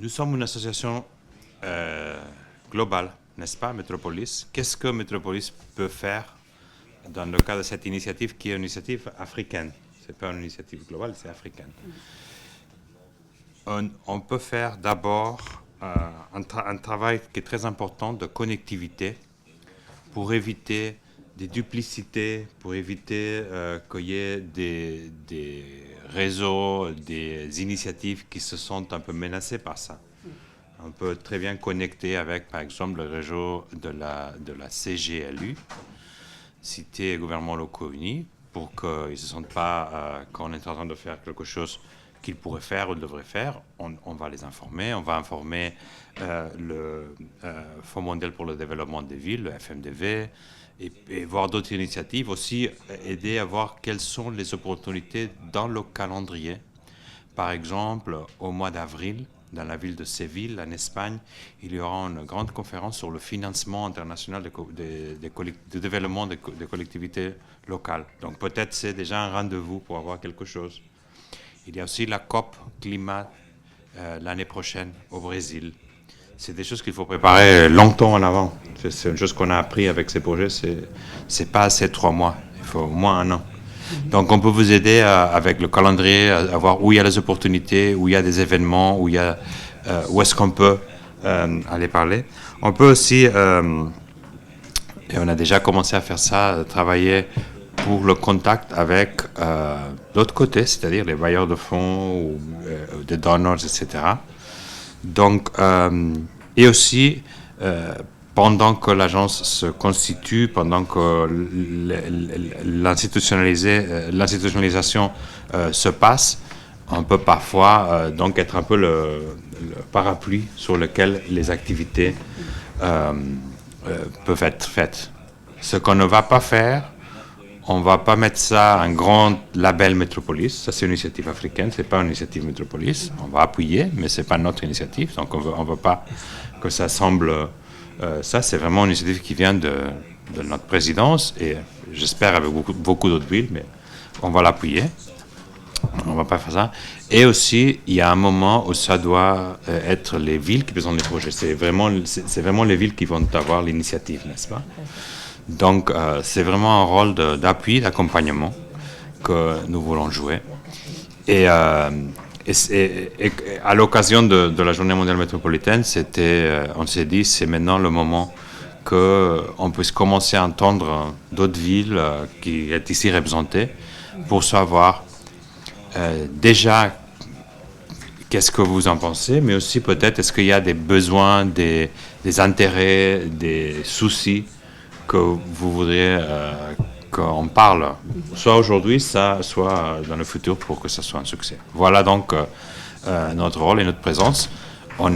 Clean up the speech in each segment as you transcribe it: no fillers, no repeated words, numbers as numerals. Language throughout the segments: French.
Nous sommes une association globale, n'est-ce pas, Metropolis? Qu'est-ce que Metropolis peut faire dans le cadre de cette initiative qui est une initiative africaine? Ce n'est pas une initiative globale, c'est africaine. On peut faire d'abord un travail qui est très important de connectivité pour éviter des duplicités, pour éviter qu'il y ait des réseaux, des initiatives qui se sentent un peu menacées par ça. On peut très bien connecter avec, par exemple, le réseau de la CGLU, Cité et Gouvernements Locaux Unis, pour qu'ils ne se sentent pas qu'on est en train de faire quelque chose qu'ils pourraient faire ou devraient faire. On va les informer. On va informer le Fonds mondial pour le développement des villes, le FMDV, et voir d'autres initiatives. Aussi aider à voir quelles sont les opportunités dans le calendrier. Par exemple, au mois d'avril, dans la ville de Séville, en Espagne, il y aura une grande conférence sur le financement international de développement des collectivités locales. Donc peut-être c'est déjà un rendez-vous pour avoir quelque chose. Il y a aussi la COP climat l'année prochaine au Brésil. C'est des choses qu'il faut préparer longtemps en avant. C'est une chose qu'on a appris avec ces projets, c'est pas assez 3 mois, il faut au moins 1 an. Donc on peut vous aider avec le calendrier à voir où il y a les opportunités, où il y a des événements, où est-ce qu'on peut aller parler. On peut aussi, et on a déjà commencé à faire ça, travailler pour le contact avec l'autre côté, c'est-à-dire les bailleurs de fonds ou des donors, etc. Donc, et aussi, pendant que l'agence se constitue, pendant que l'institutionnalisation se passe, on peut parfois donc être un peu le parapluie sur lequel les activités peuvent être faites. Ce qu'on ne va pas faire, on ne va pas mettre ça un grand label Metropolis. Ça, c'est une initiative africaine, ce n'est pas une initiative Metropolis. On va appuyer, mais ce n'est pas notre initiative. Donc, on ne veut pas que ça semble... ça, c'est vraiment une initiative qui vient de notre présidence et j'espère avec beaucoup d'autres villes, mais on va l'appuyer. On ne va pas faire ça. Et aussi, il y a un moment où ça doit être les villes qui présentent les projets. C'est vraiment les villes qui vont avoir l'initiative, n'est-ce pas? Donc, c'est vraiment un rôle d'appui, d'accompagnement que nous voulons jouer. Et à l'occasion de la Journée mondiale métropolitaine, on s'est dit c'est maintenant le moment qu'on puisse commencer à entendre d'autres villes qui sont ici représentées pour savoir déjà qu'est-ce que vous en pensez, mais aussi peut-être est-ce qu'il y a des besoins, des intérêts, des soucis que vous voudriez qu'on parle, soit aujourd'hui, soit dans le futur pour que ça soit un succès. Voilà donc notre rôle et notre présence. On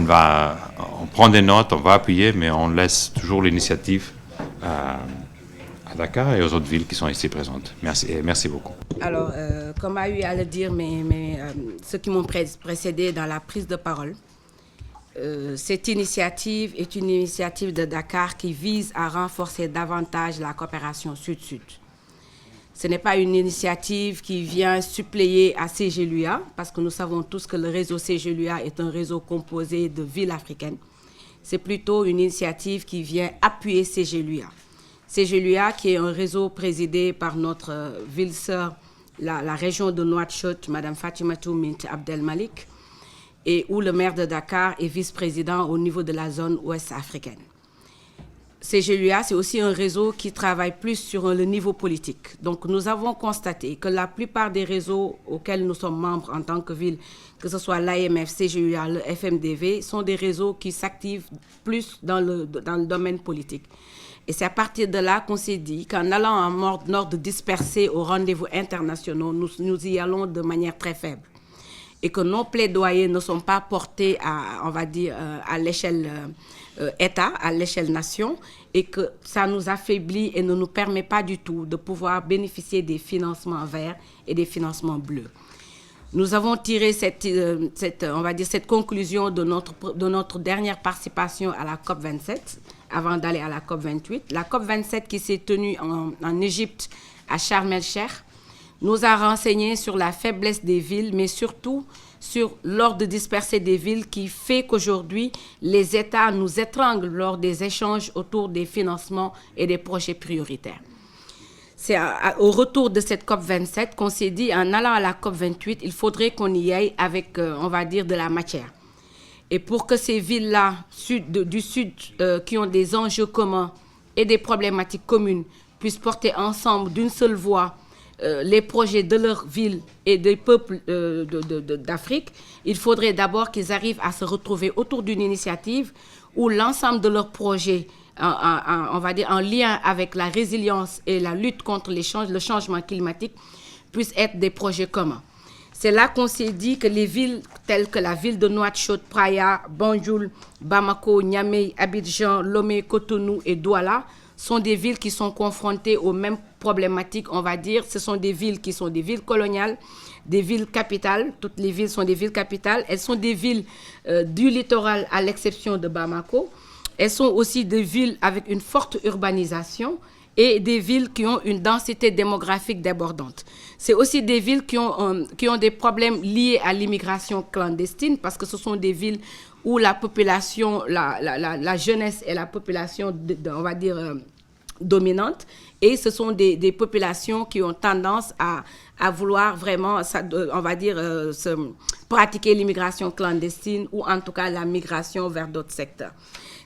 prend des notes, on va appuyer, mais on laisse toujours l'initiative à Dakar et aux autres villes qui sont ici présentes. Merci et merci beaucoup. Alors, comme a eu à le dire ceux qui m'ont précédé dans la prise de parole, cette initiative est une initiative de Dakar qui vise à renforcer davantage la coopération sud-sud. Ce n'est pas une initiative qui vient suppléer à CGLUA, parce que nous savons tous que le réseau CGLUA est un réseau composé de villes africaines. C'est plutôt une initiative qui vient appuyer CGLUA. CGLUA, qui est un réseau présidé par notre ville-sœur, la région de Nouakchott, Mme Fatimatou Mint Abdelmalik, et où le maire de Dakar est vice-président au niveau de la zone ouest africaine. CGLUA, c'est aussi un réseau qui travaille plus sur le niveau politique. Donc, nous avons constaté que la plupart des réseaux auxquels nous sommes membres en tant que ville, que ce soit l'AMF, CGLUA, le FMDV, sont des réseaux qui s'activent plus dans le domaine politique. Et c'est à partir de là qu'on s'est dit qu'en allant en ordre dispersé aux rendez-vous internationaux, nous y allons de manière très faible. Et que nos plaidoyers ne sont pas portés à l'échelle État, à l'échelle nation, et que ça nous affaiblit et ne nous permet pas du tout de pouvoir bénéficier des financements verts et des financements bleus. Nous avons tiré cette conclusion de notre dernière participation à la COP27, avant d'aller à la COP28. La COP27 qui s'est tenue en Égypte, à Sharm el-Sheikh, nous a renseigné sur la faiblesse des villes, mais surtout sur l'ordre dispersé des villes qui fait qu'aujourd'hui, les États nous étranglent lors des échanges autour des financements et des projets prioritaires. C'est au retour de cette COP27 qu'on s'est dit, en allant à la COP28, il faudrait qu'on y aille avec, on va dire, de la matière. Et pour que ces villes-là, du Sud, qui ont des enjeux communs et des problématiques communes, puissent porter ensemble d'une seule voix les projets de leur ville et des peuples d'Afrique, il faudrait d'abord qu'ils arrivent à se retrouver autour d'une initiative où l'ensemble de leurs projets, on va dire en lien avec la résilience et la lutte contre le changement climatique, puissent être des projets communs. C'est là qu'on s'est dit que les villes telles que la ville de Nouakchott, Praia, Banjul, Bamako, Niamey, Abidjan, Lomé, Cotonou et Douala sont des villes qui sont confrontées aux mêmes problématiques, on va dire. Ce sont des villes qui sont des villes coloniales, des villes capitales. Toutes les villes sont des villes capitales. Elles sont des villes du littoral à l'exception de Bamako. Elles sont aussi des villes avec une forte urbanisation et des villes qui ont une densité démographique débordante. C'est aussi des villes qui ont des problèmes liés à l'immigration clandestine parce que ce sont des villes où la population, la jeunesse est la population, on va dire, dominante. Et ce sont des populations qui ont tendance à vouloir vraiment, on va dire, pratiquer l'immigration clandestine ou en tout cas la migration vers d'autres secteurs.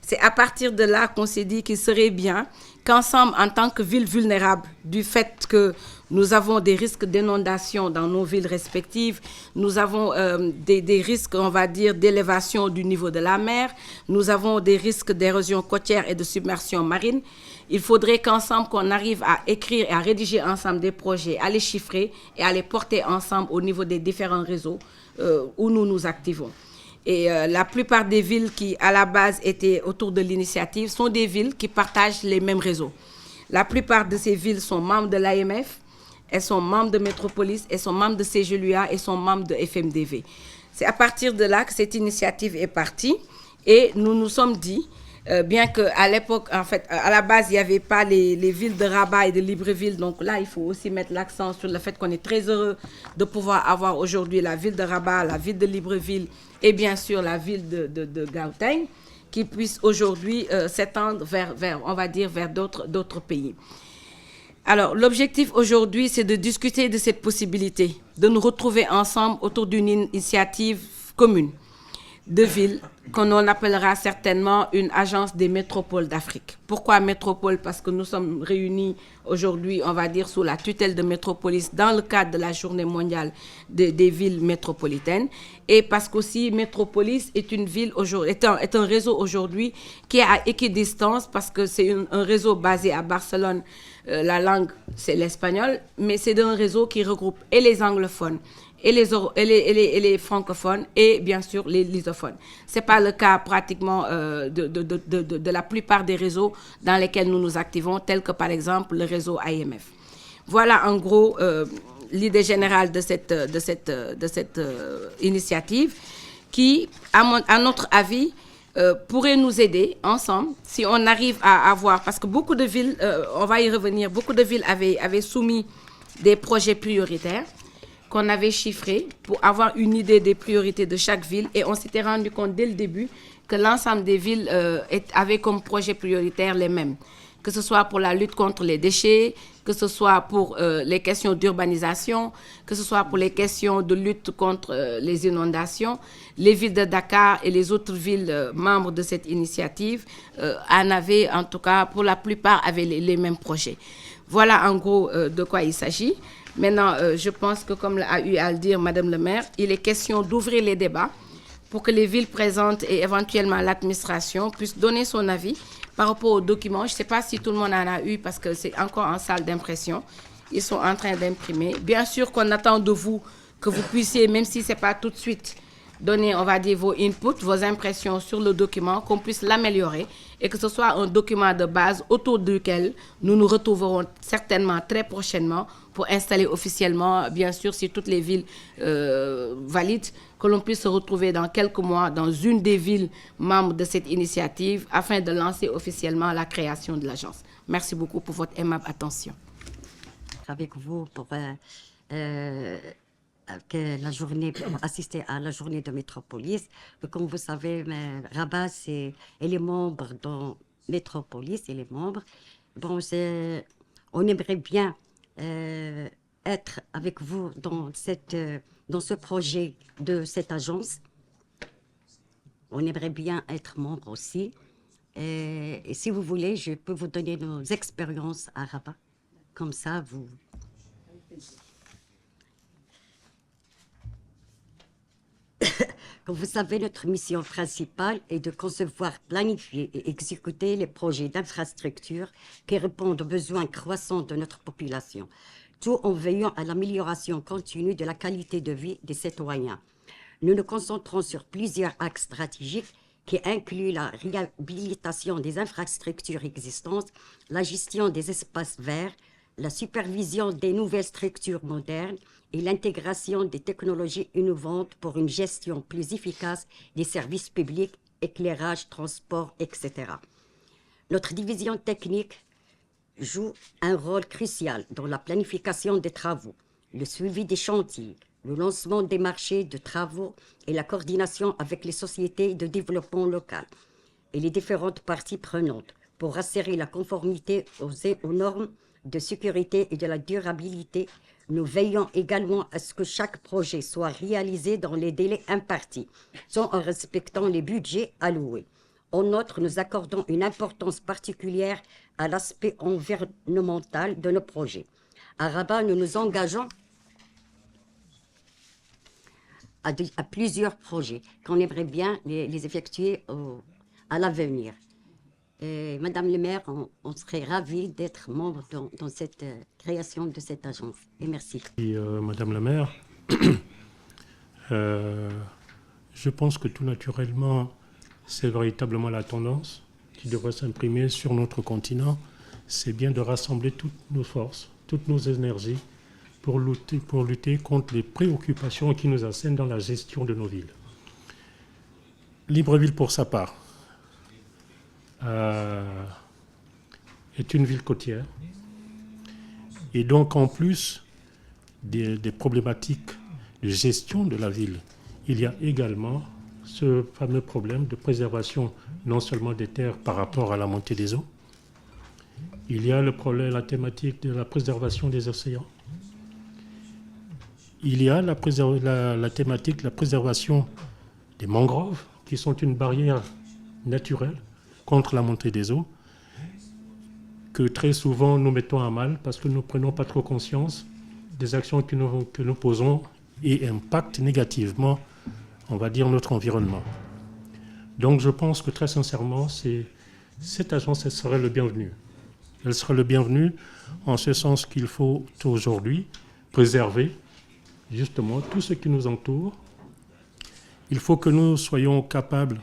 C'est à partir de là qu'on s'est dit qu'il serait bien qu'ensemble, en tant que ville vulnérable, du fait que nous avons des risques d'inondation dans nos villes respectives, nous avons des risques, on va dire, d'élévation du niveau de la mer, nous avons des risques d'érosion côtière et de submersion marine. Il faudrait qu'ensemble, qu'on arrive à écrire et à rédiger ensemble des projets, à les chiffrer et à les porter ensemble au niveau des différents réseaux où nous nous activons. Et la plupart des villes qui, à la base, étaient autour de l'initiative sont des villes qui partagent les mêmes réseaux. La plupart de ces villes sont membres de l'AMF, elles sont membres de Métropolis, elles sont membres de CGLUA et sont membres de FMDV. C'est à partir de là que cette initiative est partie et nous nous sommes dit, bien qu'à l'époque, en fait, à la base, il n'y avait pas les villes de Rabat et de Libreville. Donc là, il faut aussi mettre l'accent sur le fait qu'on est très heureux de pouvoir avoir aujourd'hui la ville de Rabat, la ville de Libreville et bien sûr la ville de Gauteng, qui puissent aujourd'hui s'étendre vers, on va dire, vers d'autres pays. Alors, l'objectif aujourd'hui, c'est de discuter de cette possibilité, de nous retrouver ensemble autour d'une initiative commune de ville qu'on appellera certainement une agence des métropoles d'Afrique. Pourquoi métropole? Parce que nous sommes réunis aujourd'hui, on va dire, sous la tutelle de Métropolis dans le cadre de la journée mondiale des villes métropolitaines et parce qu'aussi Métropolis est une ville aujourd'hui, est un réseau aujourd'hui qui est à équidistance parce que c'est un réseau basé à Barcelone. La langue, c'est l'espagnol, mais c'est un réseau qui regroupe et les anglophones et les francophones et bien sûr les lusophones. Ce n'est pas le cas pratiquement de la plupart des réseaux dans lesquels nous nous activons, tels que par exemple le réseau IMF. Voilà en gros l'idée générale de cette initiative qui, à notre avis, pourrait nous aider ensemble si on arrive à avoir, parce que beaucoup de villes, on va y revenir, beaucoup de villes avaient soumis des projets prioritaires qu'on avait chiffrés pour avoir une idée des priorités de chaque ville et on s'était rendu compte dès le début que l'ensemble des villes avaient comme projet prioritaire les mêmes, que ce soit pour la lutte contre les déchets, que ce soit pour les questions d'urbanisation, que ce soit pour les questions de lutte contre les inondations. Les villes de Dakar et les autres villes membres de cette initiative en avaient, en tout cas pour la plupart, avaient les mêmes projets. Voilà en gros de quoi il s'agit. Maintenant, je pense que comme a eu à le dire Madame le maire, il est question d'ouvrir les débats pour que les villes présentes et éventuellement l'administration puissent donner son avis par rapport aux documents. Je ne sais pas si tout le monde en a eu parce que c'est encore en salle d'impression. Ils sont en train d'imprimer. Bien sûr qu'on attend de vous que vous puissiez, même si ce n'est pas tout de suite, donner, on va dire, vos inputs, vos impressions sur le document, qu'on puisse l'améliorer et que ce soit un document de base autour duquel nous nous retrouverons certainement très prochainement pour installer officiellement, bien sûr, si toutes les villes valident, que l'on puisse se retrouver dans quelques mois dans une des villes membres de cette initiative afin de lancer officiellement la création de l'agence. Merci beaucoup pour votre aimable attention. Avec vous pour que la journée, pour assister à la journée de Métropolis. Comme vous savez, Rabat, elle est membre dans Métropolis, elle est membre. Bon, on aimerait bien être avec vous dans ce projet de cette agence. On aimerait bien être membre aussi. Et si vous voulez, je peux vous donner nos expériences à Rabat. Comme ça, vous... Comme vous savez, notre mission principale est de concevoir, planifier et exécuter les projets d'infrastructure qui répondent aux besoins croissants de notre population, tout en veillant à l'amélioration continue de la qualité de vie des citoyens. Nous nous concentrons sur plusieurs axes stratégiques qui incluent la réhabilitation des infrastructures existantes, la gestion des espaces verts, la supervision des nouvelles structures modernes et l'intégration des technologies innovantes pour une gestion plus efficace des services publics, éclairage, transport, etc. Notre division technique joue un rôle crucial dans la planification des travaux, le suivi des chantiers, le lancement des marchés de travaux et la coordination avec les sociétés de développement local et les différentes parties prenantes pour assurer la conformité aux normes de sécurité et de la durabilité. Nous veillons également à ce que chaque projet soit réalisé dans les délais impartis, tout en respectant les budgets alloués. En outre, nous accordons une importance particulière à l'aspect environnemental de nos projets. À Rabat, nous nous engageons à plusieurs projets qu'on aimerait bien les effectuer à l'avenir. Madame le maire, on serait ravis d'être membre dans cette création de cette agence. Et merci. Et, Madame la maire, je pense que tout naturellement, c'est véritablement la tendance qui devrait s'imprimer sur notre continent. C'est bien de rassembler toutes nos forces, toutes nos énergies pour lutter contre les préoccupations qui nous assènent dans la gestion de nos villes. Libreville, pour sa part, est une ville côtière. Et donc, en plus des problématiques de gestion de la ville, il y a également ce fameux problème de préservation non seulement des terres par rapport à la montée des eaux, il y a le problème, la thématique de la préservation des océans, il y a la thématique de la préservation des mangroves, qui sont une barrière naturelle contre la montée des eaux, que très souvent nous mettons à mal parce que nous ne prenons pas trop conscience des actions que nous posons et impactent négativement, on va dire, notre environnement. Donc je pense que très sincèrement, cette agence, elle serait le bienvenu. Elle serait le bienvenu en ce sens qu'il faut aujourd'hui préserver justement tout ce qui nous entoure. Il faut que nous soyons capables,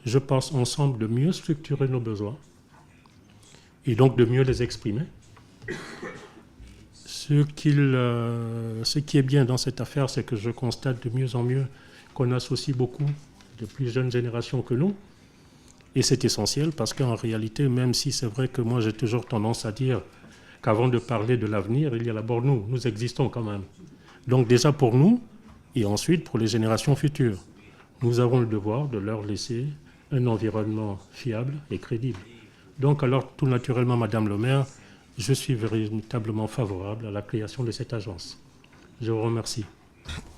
je pense, ensemble de mieux structurer nos besoins et donc de mieux les exprimer. Ce qui est bien dans cette affaire, c'est que je constate de mieux en mieux qu'on associe beaucoup de plus jeunes générations que nous. Et c'est essentiel parce qu'en réalité, même si c'est vrai que moi j'ai toujours tendance à dire qu'avant de parler de l'avenir, il y a d'abord nous. Nous existons quand même. Donc déjà pour nous et ensuite pour les générations futures, nous avons le devoir de leur laisser un environnement fiable et crédible. Donc alors tout naturellement, Madame le maire, je suis véritablement favorable à la création de cette agence. Je vous remercie.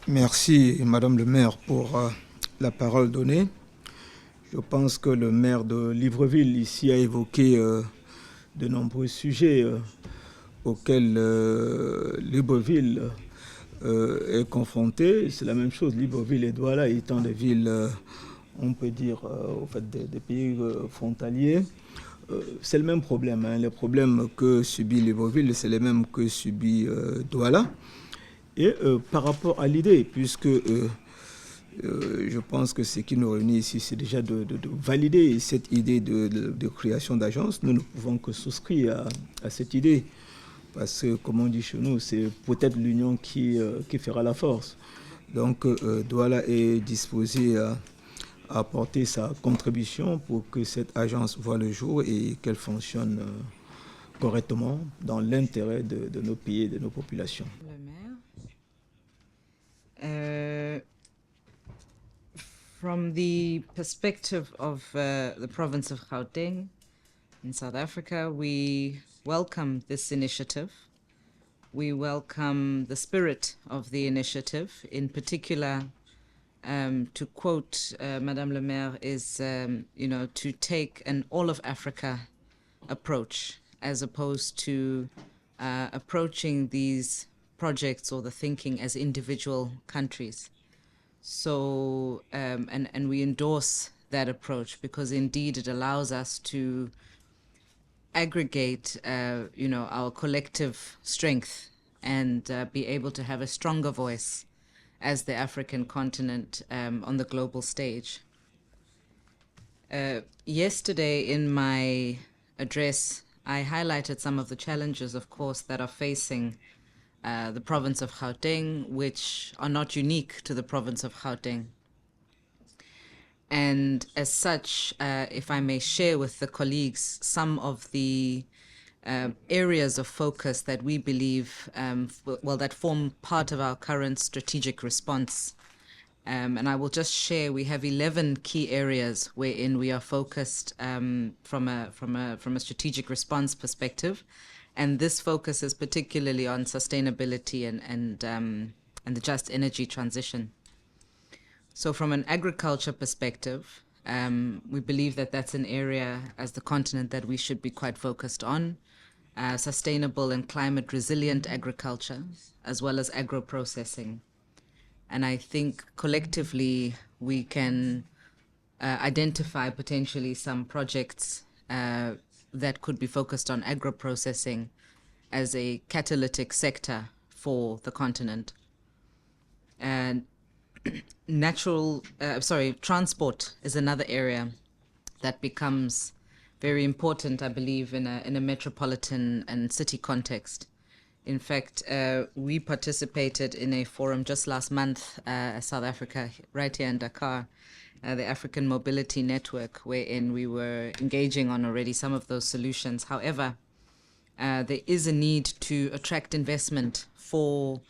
Merci, Madame le maire, pour la parole donnée. Je pense que le maire de Libreville ici a évoqué de nombreux sujets auxquels Libreville est confronté. C'est la même chose, Libreville et Douala étant des villes, on peut dire, au fait, des pays frontaliers. C'est le même problème. Les problèmes que subit Libreville, c'est les mêmes que subit Douala. Et par rapport à l'idée, puisque je pense que ce qui nous réunit ici, c'est déjà de valider cette idée de création d'agence. Nous ne pouvons que souscrire à cette idée. Parce que, comme on dit chez nous, c'est peut-être l'union qui fera la force. Donc, Douala est disposé à apporter sa contribution pour que cette agence voie le jour et qu'elle fonctionne correctement dans l'intérêt de nos pays et de nos populations. Le maire. From the perspective of the province of Gauteng in South Africa, we welcome this initiative. We welcome the spirit of the initiative. In particular, to quote Madame le Maire, is to take an all of Africa approach as opposed to approaching these projects or the thinking as individual countries. So, and we endorse that approach because indeed it allows us to aggregate, our collective strength and be able to have a stronger voice as the African continent on the global stage. Yesterday in my address, I highlighted some of the challenges, of course, that are facing the province of Gauteng, which are not unique to the province of Gauteng. And as such, if I may share with the colleagues some of the areas of focus that we believe, that form part of our current strategic response. And I will just share, we have 11 key areas wherein we are focused from a strategic response perspective. And this focus is particularly on sustainability and the just energy transition. So from an agriculture perspective, we believe that that's an area as the continent that we should be quite focused on. Sustainable and climate resilient agriculture, as well as agro-processing. And I think collectively we can identify potentially some projects that could be focused on agro-processing as a catalytic sector for the continent. And transport is another area that becomes very important, I believe, in a metropolitan and city context. In fact, we participated in a forum just last month, South Africa, right here in Dakar, the African Mobility Network, wherein we were engaging on already some of those solutions. However, there is a need to attract investment for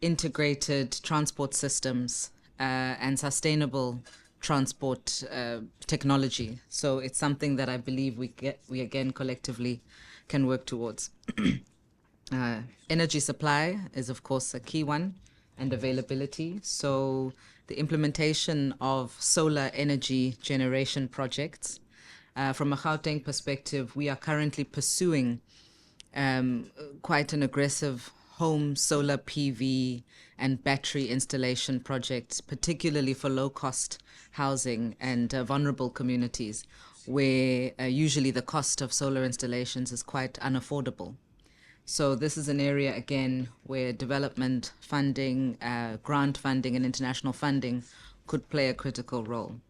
integrated transport systems and sustainable transport technology. So it's something that I believe we again collectively can work towards. Energy supply is of course a key one, and availability. So the implementation of solar energy generation projects. From a Gauteng perspective, we are currently pursuing quite an aggressive home solar PV and battery installation projects, particularly for low-cost housing and vulnerable communities, where usually the cost of solar installations is quite unaffordable. So this is an area, again, where development funding, grant funding, and international funding could play a critical role.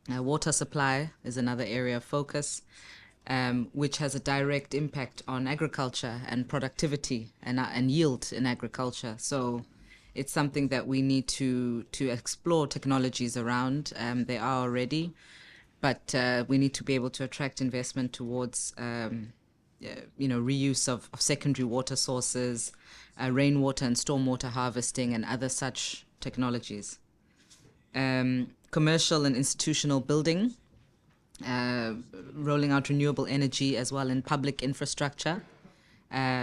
Water supply is another area of focus, which has a direct impact on agriculture and productivity and yield in agriculture. So it's something that we need to explore technologies around. They are already, but we need to be able to attract investment towards reuse of secondary water sources, rainwater and stormwater harvesting, and other such technologies. Commercial and institutional building, rolling out renewable energy as well in public infrastructure,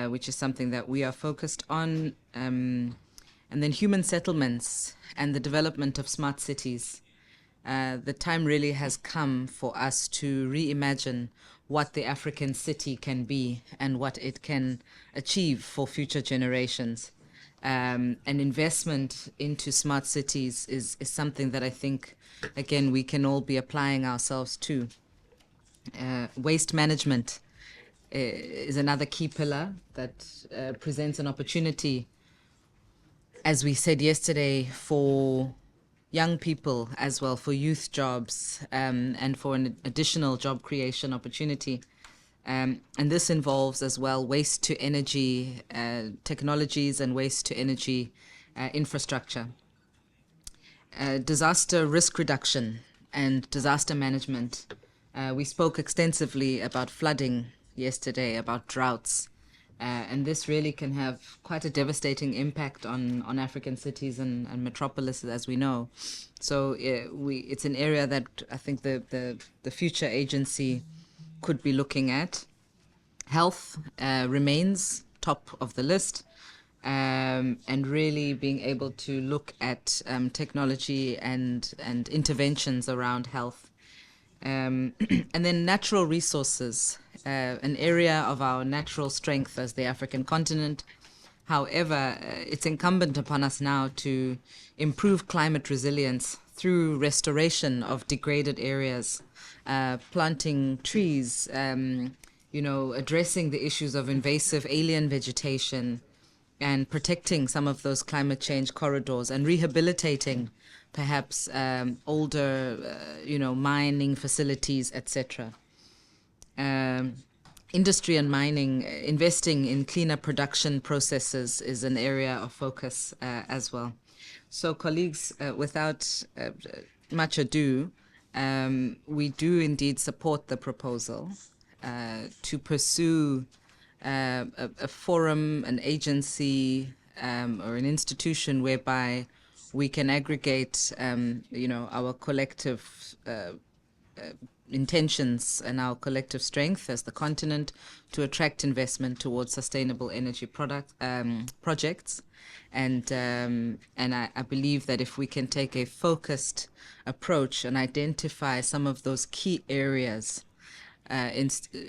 which is something that we are focused on. And then human settlements and the development of smart cities. The time really has come for us to reimagine what the African city can be and what it can achieve for future generations. And investment into smart cities is something that I think, again, we can all be applying ourselves to. Waste management is another key pillar that presents an opportunity, as we said yesterday, for young people as well, for youth jobs, and for an additional job creation opportunity. And this involves as well waste to energy technologies and waste to energy infrastructure. Disaster risk reduction and disaster management. We spoke extensively about flooding yesterday, about droughts, And this really can have quite a devastating impact on African cities and metropolises, as we know. So it's an area that I think the future agency could be looking at. Health remains top of the list, and really being able to look at technology and interventions around health. And then natural resources, an area of our natural strength as the African continent. However, it's incumbent upon us now to improve climate resilience through restoration of degraded areas, planting trees, addressing the issues of invasive alien vegetation, and protecting some of those climate change corridors, and rehabilitating perhaps older, mining facilities, etc. Industry and mining, investing in cleaner production processes is an area of focus as well. So colleagues, without much ado, we do indeed support the proposal to pursue a forum, an agency, or an institution whereby we can aggregate, our collective intentions and our collective strength as the continent to attract investment towards sustainable energy projects. And I believe that if we can take a focused approach and identify some of those key areas,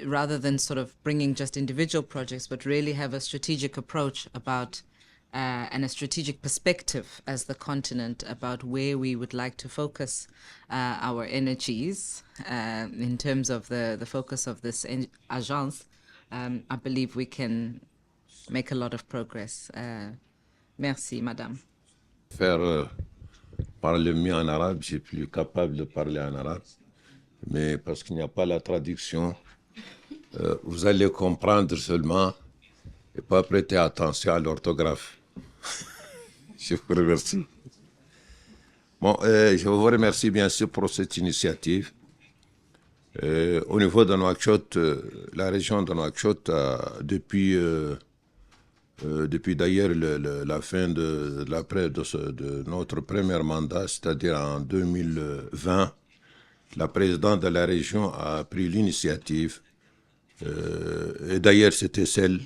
rather than sort of bringing just individual projects, but really have a strategic approach about and a strategic perspective as the continent about where we would like to focus our energies in terms of the focus of this agence, I believe we can make a lot of progress. Merci, Madame. Faire parler mieux en arabe, je suis plus capable de parler en arabe, mais parce qu'il n'y a pas la traduction, vous allez comprendre seulement et pas prêter attention à l'orthographe. Je vous remercie. Bon, je vous remercie bien sûr pour cette initiative. Au niveau de Nouakchott, la région de Nouakchott, depuis d'ailleurs la fin de notre premier mandat, c'est-à-dire en 2020, la présidente de la région a pris l'initiative, et d'ailleurs c'était celle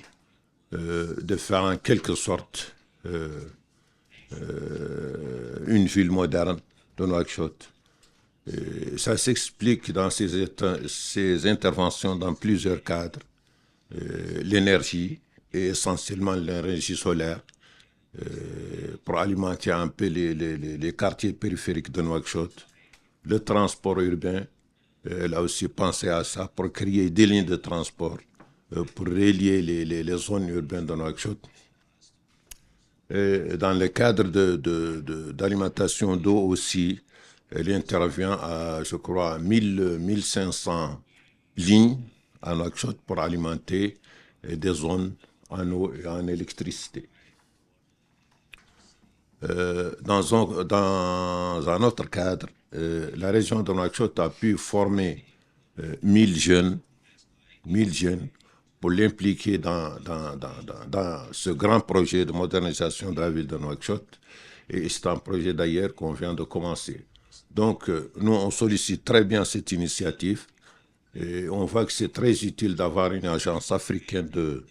de faire en quelque sorte une ville moderne de Nouakchott. Ça s'explique dans ces interventions dans plusieurs cadres. L'énergie, et essentiellement l'énergie solaire, pour alimenter un peu les quartiers périphériques de Nouakchott. Le transport urbain, elle a aussi pensé à ça pour créer des lignes de transport, pour relier les zones urbaines de Nouakchott. Et dans le cadre d'alimentation d'eau aussi, elle intervient à, je crois, 1500 lignes à Nouakchott pour alimenter des zones en eau et en électricité. Dans un autre cadre, la région de Nouakchott a pu former 1000 jeunes pour l'impliquer dans ce grand projet de modernisation de la ville de Nouakchott. Et c'est un projet d'ailleurs qu'on vient de commencer. Donc, nous, on sollicite très bien cette initiative et on voit que c'est très utile d'avoir une agence africaine de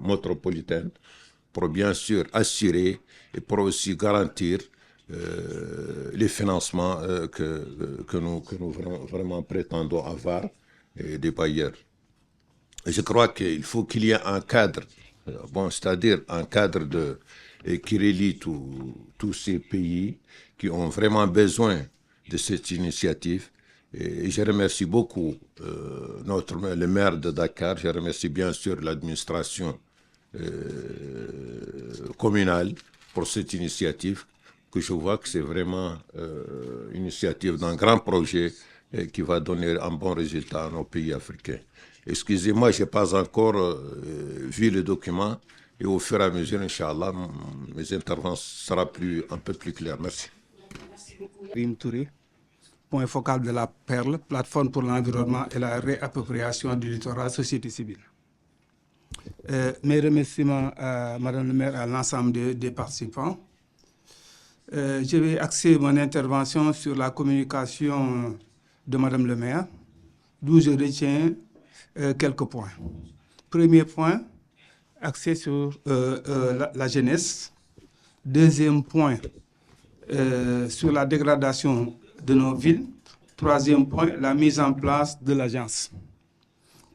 métropolitaine pour bien sûr assurer et pour aussi garantir les financements que nous vraiment prétendons avoir des bailleurs. Et je crois qu'il faut qu'il y ait un cadre, c'est-à-dire un cadre qui relie tous ces pays qui ont vraiment besoin de cette initiative. Et je remercie beaucoup le maire de Dakar, je remercie bien sûr l'administration communale pour cette initiative, que je vois que c'est vraiment une initiative d'un grand projet qui va donner un bon résultat à nos pays africains. Excusez-moi, je n'ai pas encore vu le document et au fur et à mesure, Inch'Allah, mes interventions seront un peu plus claires. Merci. Rim Touré, point focal de la Perle, plateforme pour l'environnement et la réappropriation du littoral, société civile. Mes remerciements à Madame le maire, à l'ensemble des participants. Je vais axer mon intervention sur la communication de Madame le maire, d'où je retiens quelques points. Premier point, axé sur la jeunesse. Deuxième point, sur la dégradation de nos villes. Troisième point, la mise en place de l'agence.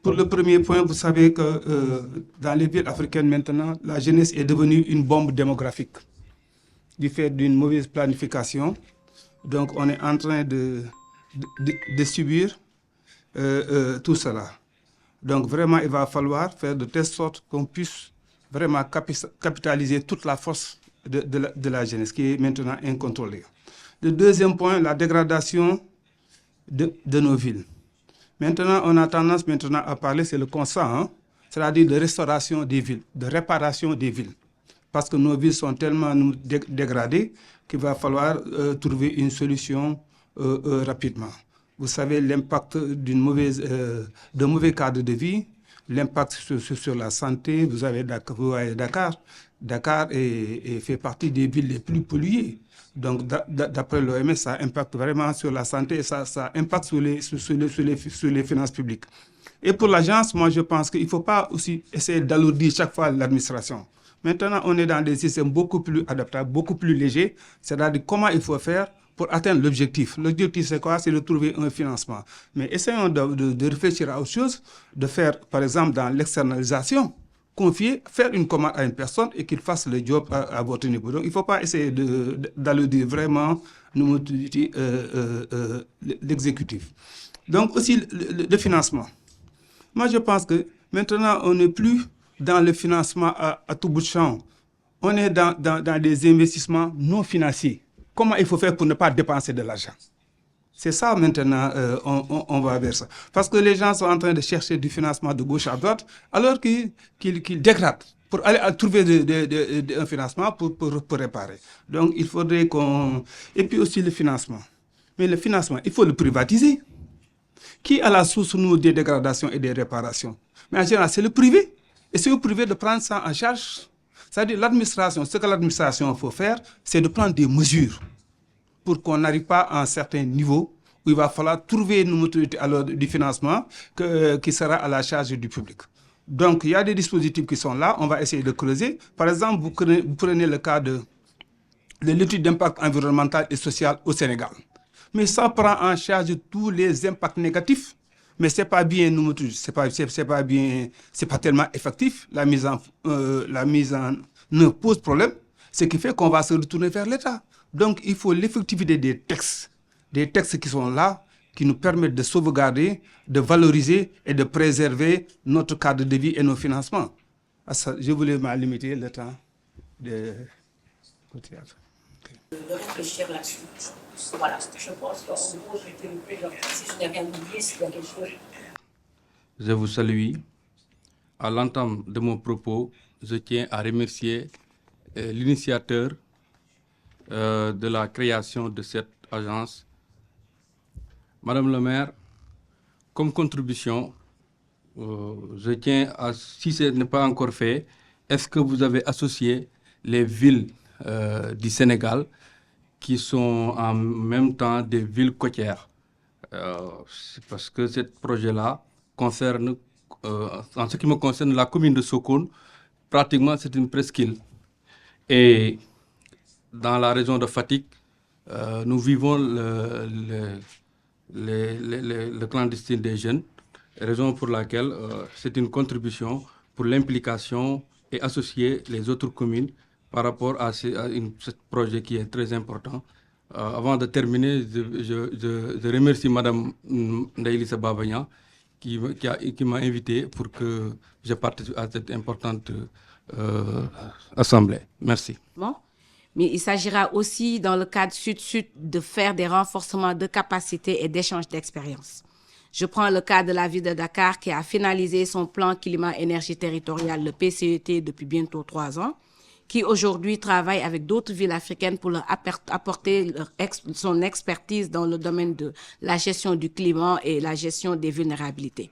Pour le premier point, vous savez que dans les villes africaines maintenant, la jeunesse est devenue une bombe démographique du fait d'une mauvaise planification. Donc on est en train de subir tout cela. Donc vraiment, il va falloir faire de telle sorte qu'on puisse vraiment capitaliser toute la force de la jeunesse qui est maintenant incontrôlée. Le deuxième point, la dégradation de nos villes. Maintenant, on a tendance maintenant à parler, c'est le constat, hein, c'est-à-dire de restauration des villes, de réparation des villes. Parce que nos villes sont tellement dégradées qu'il va falloir trouver une solution rapidement. Vous savez, l'impact d'un mauvais cadre de vie, l'impact sur la santé, vous avez Dakar. Dakar fait partie des villes les plus polluées. Donc, d'après l'OMS, ça impacte vraiment sur la santé et ça impacte sur les finances publiques. Et pour l'agence, moi, je pense qu'il ne faut pas aussi essayer d'alourdir chaque fois l'administration. Maintenant, on est dans des systèmes beaucoup plus adaptables, beaucoup plus légers. C'est-à-dire comment il faut faire pour atteindre l'objectif. L'objectif, c'est quoi? C'est de trouver un financement. Mais essayons de réfléchir à autre chose, de faire, par exemple, dans l'externalisation, faire une commande à une personne et qu'il fasse le job à votre niveau. Donc, il ne faut pas essayer d'alourdir vraiment l'exécutif. Donc, aussi le financement. Moi, je pense que maintenant, on n'est plus dans le financement à tout bout de champ. On est dans des investissements non financiers. Comment il faut faire pour ne pas dépenser de l'argent? C'est ça maintenant, on va vers ça. Parce que les gens sont en train de chercher du financement de gauche à droite, alors qu'ils dégradent pour aller trouver un financement pour réparer. Donc il faudrait qu'on... Et puis aussi le financement. Mais le financement, il faut le privatiser. Qui a la source, nous, des dégradations et des réparations? Mais en général, c'est le privé. Et c'est au privé de prendre ça en charge. C'est-à-dire l'administration, ce que l'administration faut faire, c'est de prendre des mesures pour qu'on n'arrive pas à un certain niveau où il va falloir trouver une autorité du financement qui sera à la charge du public. Donc, il y a des dispositifs qui sont là, on va essayer de creuser. Par exemple, vous prenez le cas de l'étude d'impact environnemental et social au Sénégal. Mais ça prend en charge tous les impacts négatifs. Mais c'est pas bien, c'est pas tellement effectif. La mise en œuvre pose problème, ce qui fait qu'on va se retourner vers l'État. Donc, il faut l'effectivité des textes qui sont là, qui nous permettent de sauvegarder, de valoriser et de préserver notre cadre de vie et nos financements. Je voulais me limiter le temps de théâtre. De réfléchir là-dessus. Voilà, je pense qu'en gros, j'ai été le plus gentil. Si je n'ai rien oublié, s'il y a quelque chose. Je vous salue. À l'entame de mon propos, je tiens à remercier l'initiateur de la création de cette agence. Madame le maire, comme contribution, je tiens à, si ce n'est pas encore fait, est-ce que vous avez associé les villes du Sénégal qui sont en même temps des villes côtières? Parce que ce projet-là concerne, en ce qui me concerne, la commune de Sokone, pratiquement c'est une presqu'île. Et dans la région de Fatick, nous vivons le clandestin des jeunes, raison pour laquelle c'est une contribution pour l'implication et associer les autres communes par rapport à ce projet qui est très important. Avant de terminer, je remercie Mme Ndaïlissa Babagnan qui m'a invité pour que je participe à cette importante assemblée. Merci. Bon. Mais il s'agira aussi, dans le cadre Sud-Sud, de faire des renforcements de capacités et d'échanges d'expériences. Je prends le cas de la ville de Dakar qui a finalisé son plan climat-énergie territorial, le PCET, depuis bientôt 3 ans, qui aujourd'hui travaille avec d'autres villes africaines pour leur apporter son expertise dans le domaine de la gestion du climat et la gestion des vulnérabilités.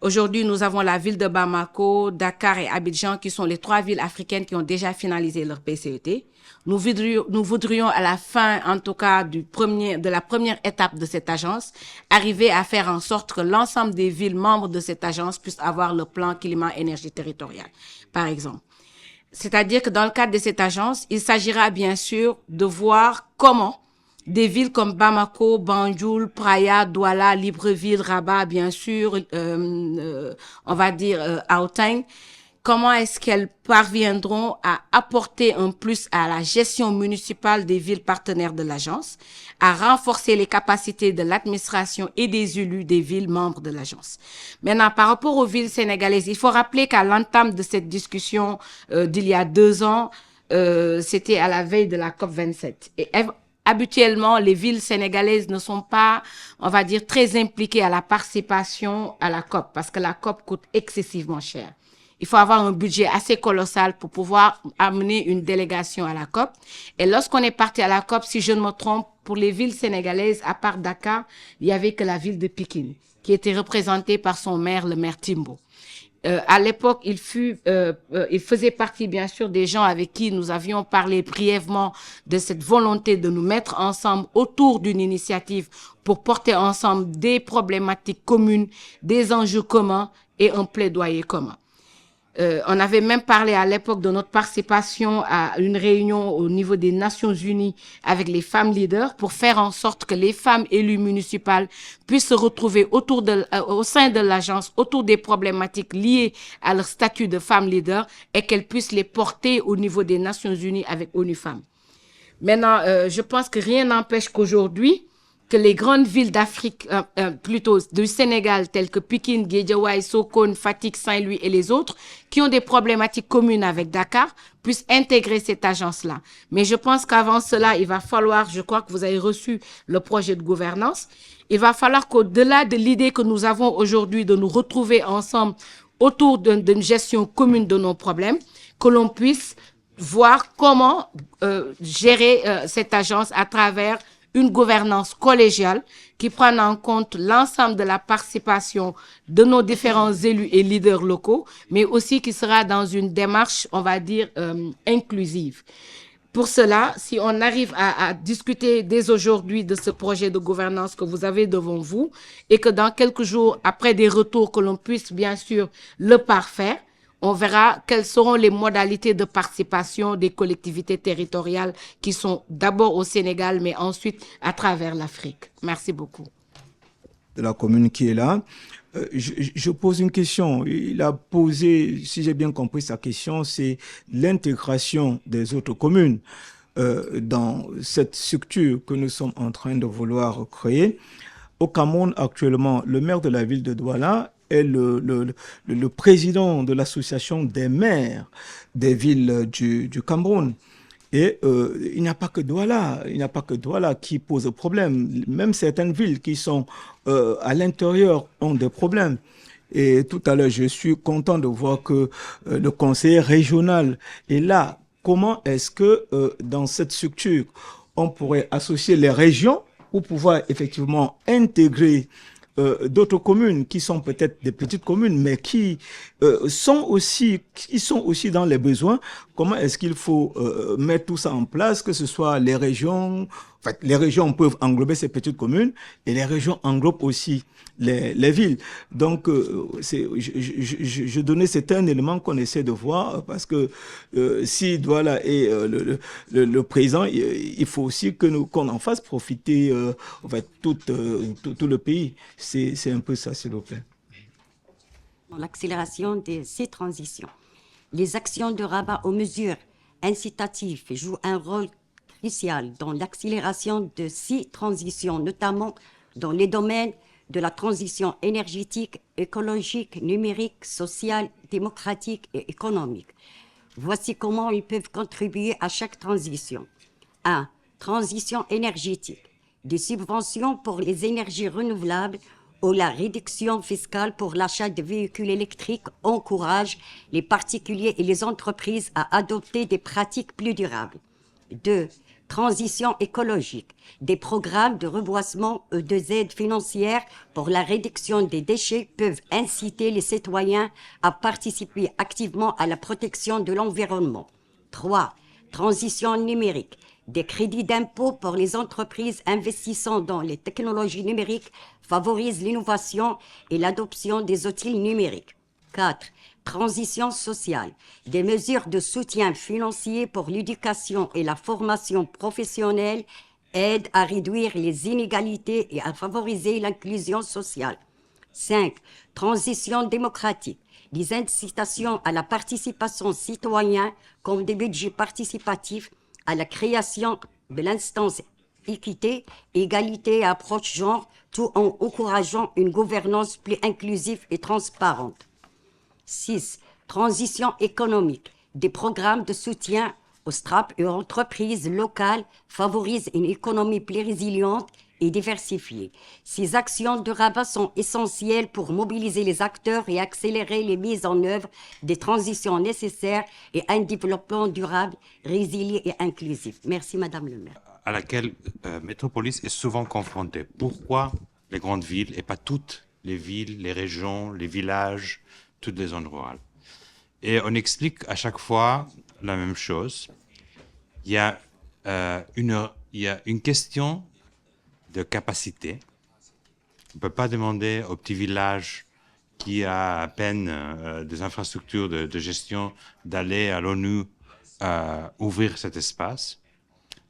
Aujourd'hui, nous avons la ville de Bamako, Dakar et Abidjan qui sont les 3 villes africaines qui ont déjà finalisé leur PCET. Nous voudrions à la fin, en tout cas, de la première étape de cette agence, arriver à faire en sorte que l'ensemble des villes membres de cette agence puissent avoir le plan climat-énergie territorial, par exemple. C'est-à-dire que dans le cadre de cette agence, il s'agira bien sûr de voir comment des villes comme Bamako, Banjul, Praia, Douala, Libreville, Rabat, bien sûr, on va dire Auteng, comment est-ce qu'elles parviendront à apporter un plus à la gestion municipale des villes partenaires de l'agence, à renforcer les capacités de l'administration et des élus des villes membres de l'agence. Maintenant, par rapport aux villes sénégalaises, il faut rappeler qu'à l'entame de cette discussion d'il y a 2 ans, c'était à la veille de la COP27. Et habituellement, les villes sénégalaises ne sont pas, on va dire, très impliquées à la participation à la COP, parce que la COP coûte excessivement cher. Il faut avoir un budget assez colossal pour pouvoir amener une délégation à la COP. Et lorsqu'on est parti à la COP, si je ne me trompe, pour les villes sénégalaises, à part Dakar, il y avait que la ville de Pikine, qui était représentée par son maire, le maire Timbo. À l'époque, il faisait partie, bien sûr, des gens avec qui nous avions parlé brièvement de cette volonté de nous mettre ensemble autour d'une initiative pour porter ensemble des problématiques communes, des enjeux communs et un plaidoyer commun. On avait même parlé à l'époque de notre participation à une réunion au niveau des Nations Unies avec les femmes leaders pour faire en sorte que les femmes élues municipales puissent se retrouver au sein de l'agence autour des problématiques liées à leur statut de femme leader et qu'elles puissent les porter au niveau des Nations Unies avec ONU Femmes. Maintenant, je pense que rien n'empêche qu'aujourd'hui, que les grandes villes d'Afrique, plutôt du Sénégal, telles que Pikine, Guédiawaye, Sokone, Fatick, Saint-Louis et les autres, qui ont des problématiques communes avec Dakar, puissent intégrer cette agence-là. Mais je pense qu'avant cela, il va falloir, je crois que vous avez reçu le projet de gouvernance, il va falloir qu'au-delà de l'idée que nous avons aujourd'hui de nous retrouver ensemble autour d'une gestion commune de nos problèmes, que l'on puisse voir comment gérer cette agence à travers une gouvernance collégiale qui prenne en compte l'ensemble de la participation de nos différents élus et leaders locaux, mais aussi qui sera dans une démarche, on va dire, inclusive. Pour cela, si on arrive à discuter dès aujourd'hui de ce projet de gouvernance que vous avez devant vous et que dans quelques jours, après des retours, que l'on puisse bien sûr le parfaire, on verra quelles seront les modalités de participation des collectivités territoriales qui sont d'abord au Sénégal, mais ensuite à travers l'Afrique. Merci beaucoup. De la commune qui est là. Je pose une question. Il a posé, si j'ai bien compris sa question, c'est l'intégration des autres communes dans cette structure que nous sommes en train de vouloir créer. Au Cameroun, actuellement, le maire de la ville de Douala est le président de l'association des maires des villes du Cameroun. Et il n'y a pas que Douala qui pose problème. Même certaines villes qui sont à l'intérieur ont des problèmes. Et tout à l'heure, je suis content de voir que le conseiller régional est là. Comment est-ce que dans cette structure, on pourrait associer les régions pour pouvoir effectivement intégrer d'autres communes qui sont peut-être des petites communes, mais qui sont aussi dans les besoins. Comment est-ce qu'il faut mettre tout ça en place, que ce soit les régions, en fait, les régions peuvent englober ces petites communes et les régions englobent aussi les villes. Donc, je donnais, c'est un élément qu'on essaie de voir parce que si Douala est le président, il faut aussi qu'on en fasse profiter en fait, tout le pays. C'est un peu ça, s'il vous plaît. Dans l'accélération de ces transitions, les actions de Rabat aux mesures incitatives jouent un rôle crucial dans l'accélération de ces transitions, notamment dans les domaines de la transition énergétique, écologique, numérique, sociale, démocratique et économique. Voici comment ils peuvent contribuer à chaque transition. 1. Transition énergétique. Des subventions pour les énergies renouvelables ou la réduction fiscale pour l'achat de véhicules électriques encouragent les particuliers et les entreprises à adopter des pratiques plus durables. 2. transition écologique, des programmes de reboisement et des aides financières pour la réduction des déchets peuvent inciter les citoyens à participer activement à la protection de l'environnement. 3. Transition numérique. Des crédits d'impôt pour les entreprises investissant dans les technologies numériques favorisent l'innovation et l'adoption des outils numériques. 4. Transition sociale. Des mesures de soutien financier pour l'éducation et la formation professionnelle aident à réduire les inégalités et à favoriser l'inclusion sociale. 5. Transition démocratique. Des incitations à la participation citoyenne comme des budgets participatifs, à la création de l'instance équité, égalité et approche genre, tout en encourageant une gouvernance plus inclusive et transparente. 6. Transition économique. Des programmes de soutien aux STRAP et aux entreprises locales favorisent une économie plus résiliente et diversifiée. Ces actions de rabat sont essentielles pour mobiliser les acteurs et accélérer les mises en œuvre des transitions nécessaires et un développement durable, résilient et inclusif. Merci, Madame le maire. À laquelle Métropolis est souvent confrontée. Pourquoi les grandes villes et pas toutes les villes, les régions, les villages, toutes les zones rurales? Et on explique à chaque fois la même chose. Il y a une question de capacité. On ne peut pas demander au petit village qui a à peine des infrastructures de gestion d'aller à l'ONU ouvrir cet espace.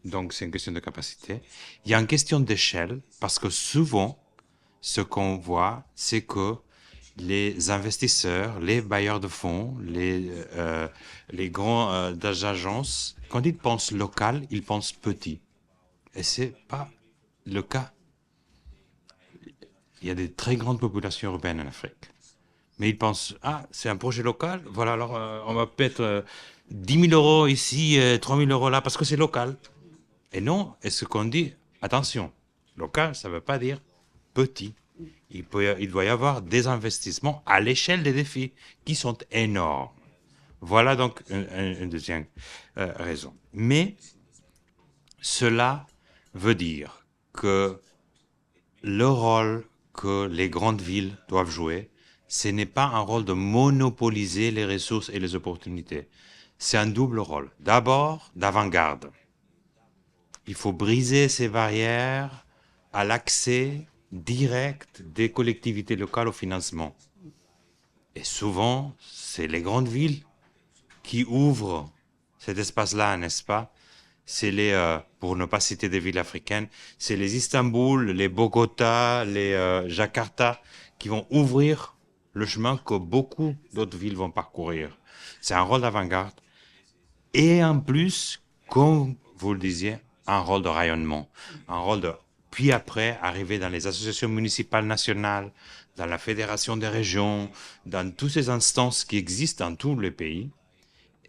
Donc, c'est une question de capacité. Il y a une question d'échelle, parce que souvent, ce qu'on voit, c'est que les investisseurs, les bailleurs de fonds, les grands agences, quand ils pensent local, ils pensent petit. Et ce n'est pas le cas. Il y a des très grandes populations urbaines en Afrique. Mais ils pensent, c'est un projet local, voilà, alors on va mettre 10 000 euros ici, 3 000 euros là, parce que c'est local. Et non, et ce qu'on dit, attention, local, ça ne veut pas dire petit. Il doit y avoir des investissements à l'échelle des défis qui sont énormes. Voilà donc une deuxième raison. Mais cela veut dire que le rôle que les grandes villes doivent jouer, ce n'est pas un rôle de monopoliser les ressources et les opportunités. C'est un double rôle. D'abord, d'avant-garde. Il faut briser ces barrières à l'accès direct des collectivités locales au financement. Et souvent, c'est les grandes villes qui ouvrent cet espace-là, n'est-ce pas? C'est pour ne pas citer des villes africaines, c'est les Istanbul, les Bogota, les Jakarta qui vont ouvrir le chemin que beaucoup d'autres villes vont parcourir. C'est un rôle d'avant-garde. Et en plus, comme vous le disiez, un rôle de rayonnement, un rôle de... Puis après, arriver dans les associations municipales nationales, dans la fédération des régions, dans toutes ces instances qui existent dans tous les pays,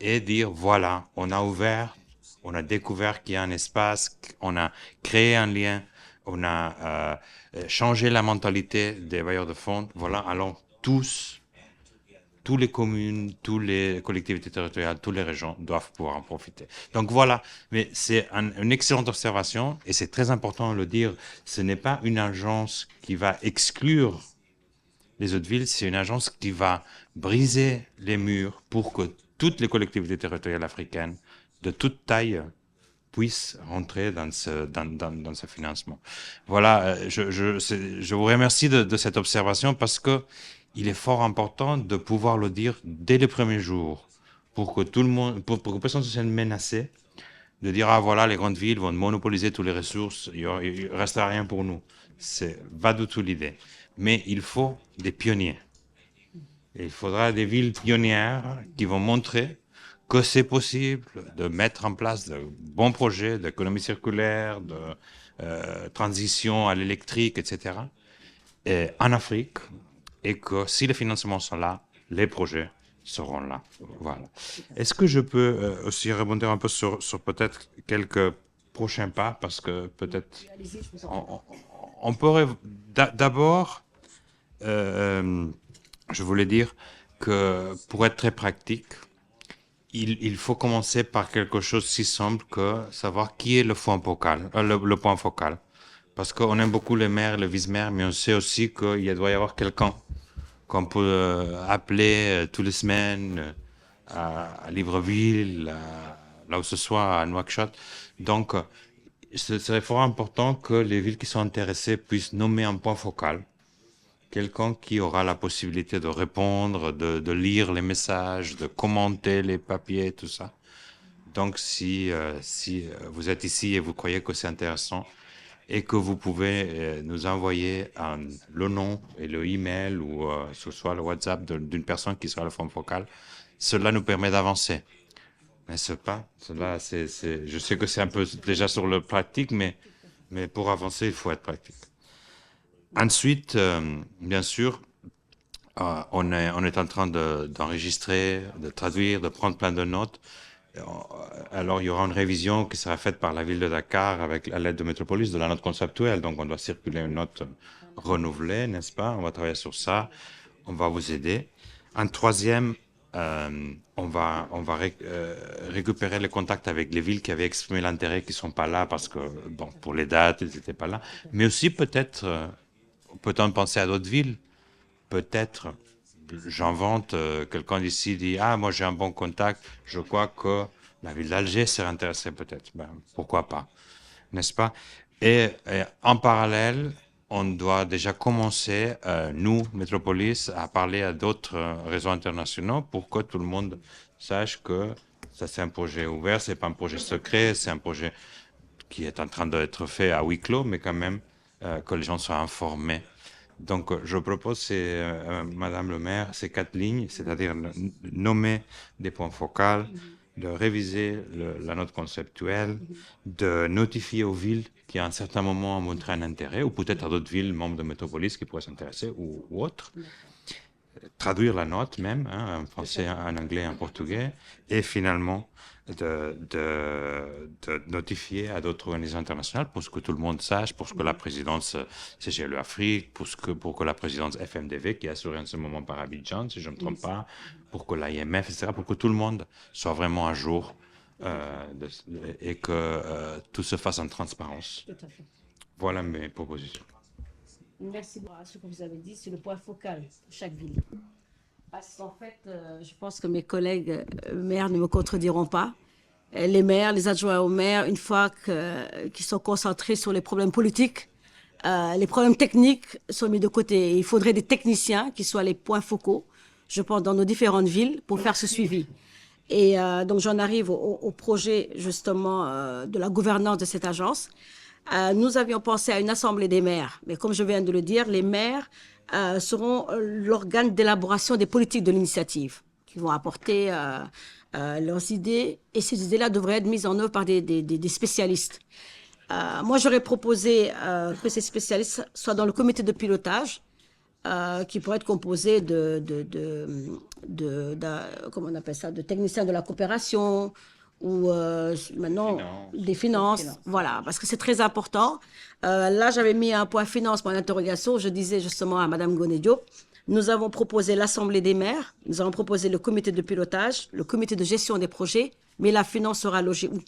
et dire, voilà, on a ouvert, on a découvert qu'il y a un espace, on a créé un lien, on a changé la mentalité des bailleurs de fonds. Voilà, alors toutes les communes, toutes les collectivités territoriales, toutes les régions doivent pouvoir en profiter. Donc voilà, mais c'est une excellente observation et c'est très important de le dire. Ce n'est pas une agence qui va exclure les autres villes, c'est une agence qui va briser les murs pour que toutes les collectivités territoriales africaines de toute taille puissent rentrer dans ce financement. Voilà, je vous remercie de cette observation parce que il est fort important de pouvoir le dire dès les premiers jours pour que tout le monde, pour que personne ne se sente menacé, de dire voilà, les grandes villes vont monopoliser toutes les ressources, il ne restera rien pour nous. C'est pas du tout l'idée. Mais il faut des pionniers. Et il faudra des villes pionnières qui vont montrer que c'est possible de mettre en place de bons projets d'économie circulaire, de transition à l'électrique, etc. Et en Afrique, et que si les financements sont là, les projets seront là. Voilà. Est-ce que je peux aussi rebondir un peu sur peut-être quelques prochains pas, parce que peut-être on pourrait d'abord, je voulais dire que pour être très pratique, il faut commencer par quelque chose si simple que savoir qui est le point focal. Le point focal. Parce qu'on aime beaucoup le maire, le vice-maire, mais on sait aussi qu'il doit y avoir quelqu'un qu'on peut appeler toutes les semaines à Libreville, là où ce soit, à Nouakchott. Donc, ce serait fort important que les villes qui sont intéressées puissent nommer un point focal. Quelqu'un qui aura la possibilité de répondre, de lire les messages, de commenter les papiers, tout ça. Donc, si vous êtes ici et vous croyez que c'est intéressant et que vous pouvez nous envoyer le nom et le email ou ce soit le WhatsApp d'une personne qui sera le point focal, cela nous permet d'avancer. N'est-ce pas? Je sais que c'est un peu déjà sur le pratique, mais pour avancer, il faut être pratique. Ensuite, bien sûr, on est en train d'enregistrer, de traduire, de prendre plein de notes. Alors, il y aura une révision qui sera faite par la ville de Dakar avec l'aide de Métropolis de la note conceptuelle. Donc, on doit circuler une note renouvelée, n'est-ce pas? On va travailler sur ça. On va vous aider. En troisième, on va récupérer les contacts avec les villes qui avaient exprimé l'intérêt, qui ne sont pas là parce que, bon, pour les dates, ils n'étaient pas là. Mais aussi, peut-être, peut-on penser à d'autres villes? Peut-être, j'invente, quelqu'un d'ici dit « Ah, moi j'ai un bon contact, je crois que la ville d'Alger serait intéressée peut-être. » Ben, pourquoi pas, n'est-ce pas? Et en parallèle, on doit déjà commencer, nous, Métropolis, à parler à d'autres réseaux internationaux pour que tout le monde sache que ça c'est un projet ouvert, c'est pas un projet secret, c'est un projet qui est en train d'être fait à huis clos, mais quand même que les gens soient informés. Donc, je propose, Madame le maire, ces 4 lignes, c'est-à-dire nommer des points focaux, de réviser la note conceptuelle, de notifier aux villes qui à un certain moment ont montré un intérêt, ou peut-être à d'autres villes membres de Métropolis qui pourraient s'intéresser, ou autres. Traduire la note même, hein, en français, en anglais, en portugais, et finalement de notifier à d'autres organisations internationales pour que tout le monde sache, pour que la présidence CGLE Afrique, pour que la présidence FMDV, qui est assurée en ce moment par Abidjan, si je ne me trompe pas, pour que l'IMF, etc., pour que tout le monde soit vraiment à jour et que tout se fasse en transparence. Tout à fait. Voilà mes propositions. Merci pour ce que vous avez dit, c'est le point focal de chaque ville. Parce qu'en fait, je pense que mes collègues maires ne me contrediront pas. Les maires, les adjoints aux maires, une fois qu'ils sont concentrés sur les problèmes politiques, les problèmes techniques sont mis de côté. Il faudrait des techniciens qui soient les points focaux, je pense, dans nos différentes villes pour faire ce suivi. Et donc, j'en arrive au projet, justement, de la gouvernance de cette agence. Nous avions pensé à une assemblée des maires, mais comme je viens de le dire, les maires seront l'organe d'élaboration des politiques de l'initiative, qui vont apporter leurs idées, et ces idées-là devraient être mises en œuvre par des spécialistes. Moi, j'aurais proposé que ces spécialistes soient dans le comité de pilotage, qui pourrait être composé comment on appelle ça, de techniciens de la coopération, ou maintenant des finances, voilà, parce que c'est très important. Là, j'avais mis un point finance pour l'interrogation. Je disais justement à Madame Ngoné Diop, nous avons proposé l'Assemblée des maires, nous avons proposé le comité de pilotage, le comité de gestion des projets, mais la finance sera logée où?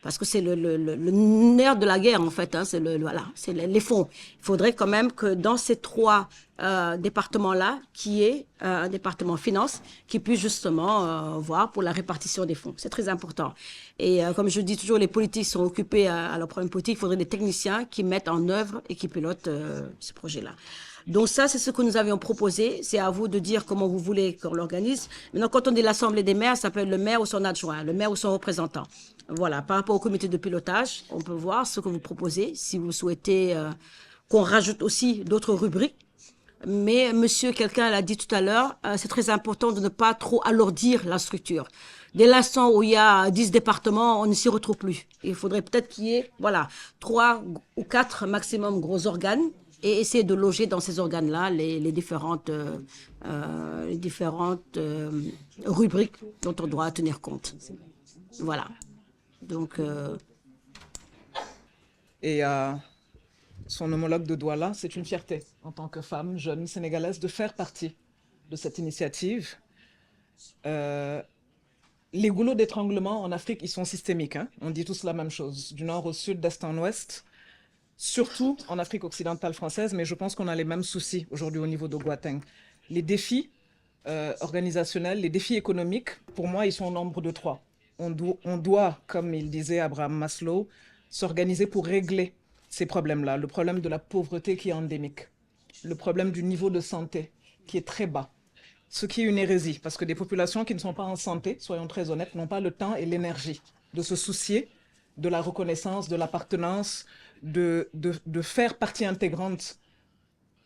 Parce que c'est le nerf de la guerre, en fait, hein, c'est les fonds. Il faudrait quand même que dans ces 3 départements-là, qu'il y ait un département finance qui puisse justement voir pour la répartition des fonds. C'est très important. Et comme je dis toujours, les politiques sont occupés à leurs problèmes politiques. Il faudrait des techniciens qui mettent en œuvre et qui pilotent ce projet-là. Donc ça, c'est ce que nous avions proposé. C'est à vous de dire comment vous voulez qu'on l'organise. Maintenant, quand on dit l'Assemblée des maires, ça peut être le maire ou son adjoint, le maire ou son représentant. Voilà, par rapport au comité de pilotage, on peut voir ce que vous proposez, si vous souhaitez qu'on rajoute aussi d'autres rubriques. Mais quelqu'un l'a dit tout à l'heure, c'est très important de ne pas trop alourdir la structure. Dès l'instant où il y a 10 départements, on ne s'y retrouve plus. Il faudrait peut-être qu'il y ait 3 ou 4 maximum gros organes, et essayer de loger dans ces organes-là les différentes rubriques dont on doit tenir compte. Voilà. Donc, Et son homologue de Douala, c'est une fierté en tant que femme jeune sénégalaise de faire partie de cette initiative. les goulots d'étranglement en Afrique, ils sont systémiques, hein. On dit tous la même chose, du nord au sud, d'est en ouest, surtout en Afrique occidentale française, mais je pense qu'on a les mêmes soucis aujourd'hui au niveau de Gauteng. Les défis organisationnels, les défis économiques, pour moi, ils sont au nombre de 3. On doit, comme il disait Abraham Maslow, s'organiser pour régler ces problèmes-là. Le problème de la pauvreté qui est endémique, le problème du niveau de santé qui est très bas, ce qui est une hérésie, parce que des populations qui ne sont pas en santé, soyons très honnêtes, n'ont pas le temps et l'énergie de se soucier de la reconnaissance, de l'appartenance, de faire partie intégrante,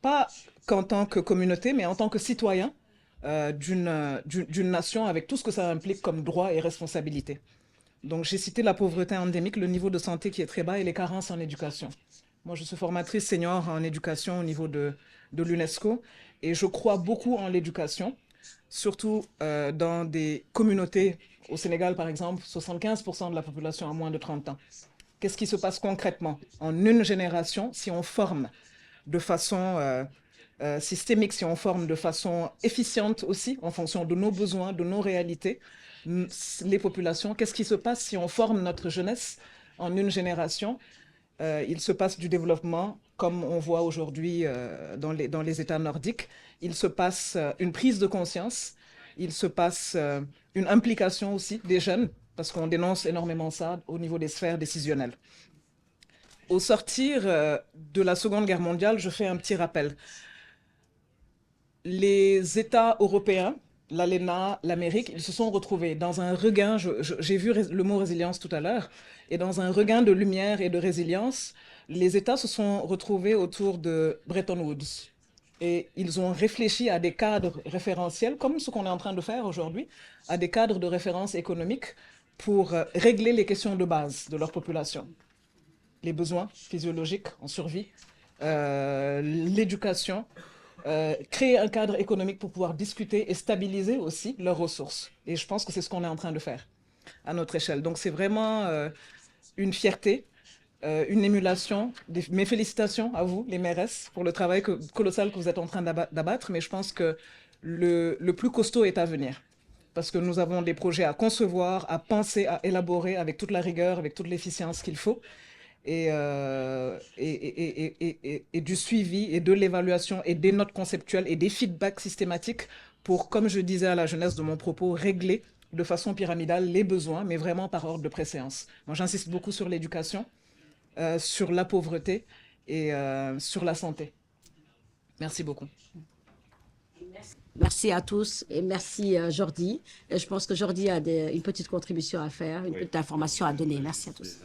pas qu'en tant que communauté, mais en tant que citoyen d'une nation avec tout ce que ça implique comme droits et responsabilités. Donc j'ai cité la pauvreté endémique, le niveau de santé qui est très bas et les carences en éducation. Moi, je suis formatrice senior en éducation au niveau de l'UNESCO et je crois beaucoup en l'éducation, surtout dans des communautés. Au Sénégal, par exemple, 75% de la population a moins de 30 ans. Qu'est-ce qui se passe concrètement? En une génération, si on forme de façon systémique, si on forme de façon efficiente aussi, en fonction de nos besoins, de nos réalités, les populations, qu'est-ce qui se passe si on forme notre jeunesse en une génération? Il se passe du développement, comme on voit aujourd'hui dans les États nordiques. Il se passe une prise de conscience. Il se passe une implication aussi des jeunes, parce qu'on dénonce énormément ça au niveau des sphères décisionnelles. Au sortir de la Seconde Guerre mondiale, je fais un petit rappel. Les États européens, l'ALENA, l'Amérique, ils se sont retrouvés dans un regain, j'ai vu le mot résilience tout à l'heure, et dans un regain de lumière et de résilience, les États se sont retrouvés autour de Bretton Woods. Et ils ont réfléchi à des cadres référentiels, comme ce qu'on est en train de faire aujourd'hui, à des cadres de référence économiques pour régler les questions de base de leur population. Les besoins physiologiques en survie, l'éducation, créer un cadre économique pour pouvoir discuter et stabiliser aussi leurs ressources. Et je pense que c'est ce qu'on est en train de faire à notre échelle. Donc c'est vraiment une fierté, une émulation. Mes félicitations à vous, les mairesses, pour le travail colossal que vous êtes en train d'abattre. Mais je pense que le plus costaud est à venir. Parce que nous avons des projets à concevoir, à penser, à élaborer avec toute la rigueur, avec toute l'efficience qu'il faut. Et du suivi et de l'évaluation et des notes conceptuelles et des feedbacks systématiques pour, comme je disais à la jeunesse de mon propos, régler de façon pyramidale les besoins, mais vraiment par ordre de préséance. Moi, j'insiste beaucoup sur l'éducation, sur la pauvreté et sur la santé. Merci beaucoup. Merci à tous et merci Jordi. Et je pense que Jordi a une petite contribution à faire, une petite information à donner. Merci à tous.